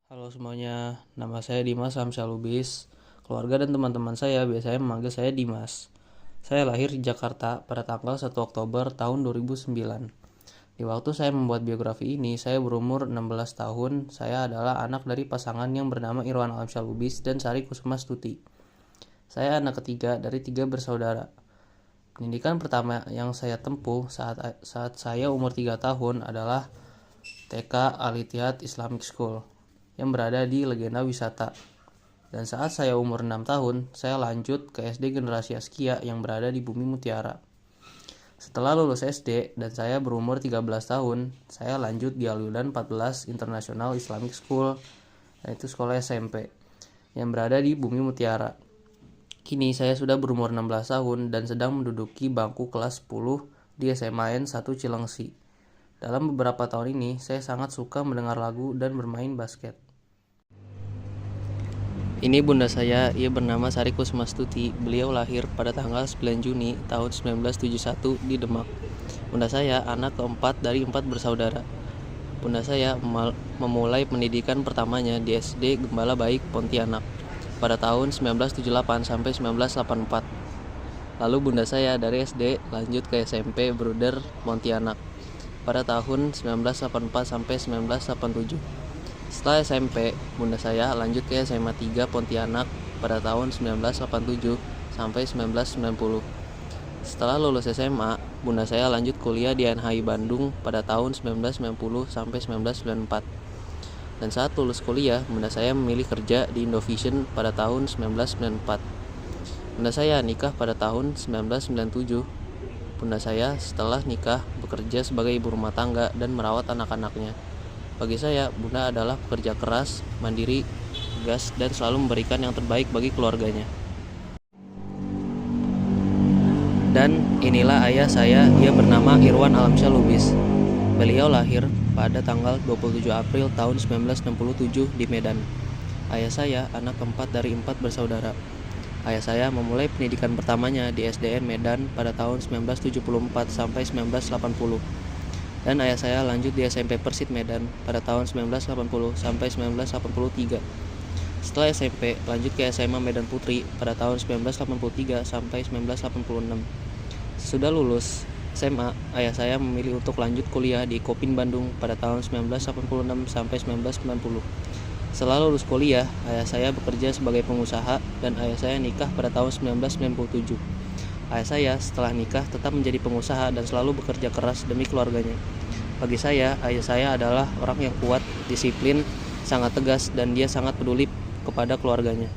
Halo semuanya, nama saya Dimas Hamsyah Lubis. Keluarga dan teman-teman saya biasanya memanggil saya Dimas. Saya lahir di Jakarta pada tanggal 1 Oktober tahun 2009. Di waktu saya membuat biografi ini, saya berumur 16 tahun. Saya adalah anak dari pasangan yang bernama Irwan Hamsyah Lubis dan Sari Kusumastuti. Saya anak ketiga dari 3 bersaudara. Pendidikan pertama yang saya tempuh saat saya umur 3 tahun adalah TK Al-Ittihad Islamic School yang berada di Legenda Wisata. Dan saat saya umur 6 tahun, saya lanjut ke SD Generasi Askia yang berada di Bumi Mutiara. Setelah lulus SD dan saya berumur 13 tahun, saya lanjut di Al-Wildan 14 International Islamic School, yaitu sekolah SMP, yang berada di Bumi Mutiara. Kini saya sudah berumur 16 tahun dan sedang menduduki bangku kelas 10 di SMAN 1 Cilengsi. Dalam beberapa tahun ini, saya sangat suka mendengar lagu dan bermain basket. Ini bunda saya, ia bernama Sari Kusumastuti. Beliau lahir pada tanggal 9 Juni tahun 1971 di Demak. Bunda saya anak keempat dari 4 bersaudara. Bunda saya memulai pendidikan pertamanya di SD Gembala Baik Pontianak pada tahun 1978 sampai 1984. Lalu bunda saya dari SD lanjut ke SMP Bruder Pontianak pada tahun 1984 sampai 1987. Setelah SMP, bunda saya lanjut ke SMA 3 Pontianak pada tahun 1987 sampai 1990. Setelah lulus SMA, bunda saya lanjut kuliah di NHI Bandung pada tahun 1990 sampai 1994. Dan saat lulus kuliah, bunda saya memilih kerja di Indovision pada tahun 1994. Bunda saya nikah pada tahun 1997. Bunda saya setelah nikah bekerja sebagai ibu rumah tangga dan merawat anak-anaknya. Bagi saya, bunda adalah pekerja keras, mandiri, tegas, dan selalu memberikan yang terbaik bagi keluarganya. Dan inilah ayah saya, ia bernama Irwan Hamsyah Lubis. Beliau lahir pada tanggal 27 April tahun 1967 di Medan. Ayah saya anak keempat dari 4 bersaudara. Ayah saya memulai pendidikan pertamanya di SDN Medan pada tahun 1974 sampai 1980. Dan ayah saya lanjut di SMP Persit Medan pada tahun 1980 sampai 1983. Setelah SMP, lanjut ke SMA Medan Putri pada tahun 1983 sampai 1986. Sesudah lulus SMA, ayah saya memilih untuk lanjut kuliah di Kopin Bandung pada tahun 1986 sampai 1990. Setelah lulus kuliah, ayah saya bekerja sebagai pengusaha dan ayah saya nikah pada tahun 1997. Ayah saya setelah nikah tetap menjadi pengusaha dan selalu bekerja keras demi keluarganya. Bagi saya, ayah saya adalah orang yang kuat, disiplin, sangat tegas, dan dia sangat peduli kepada keluarganya.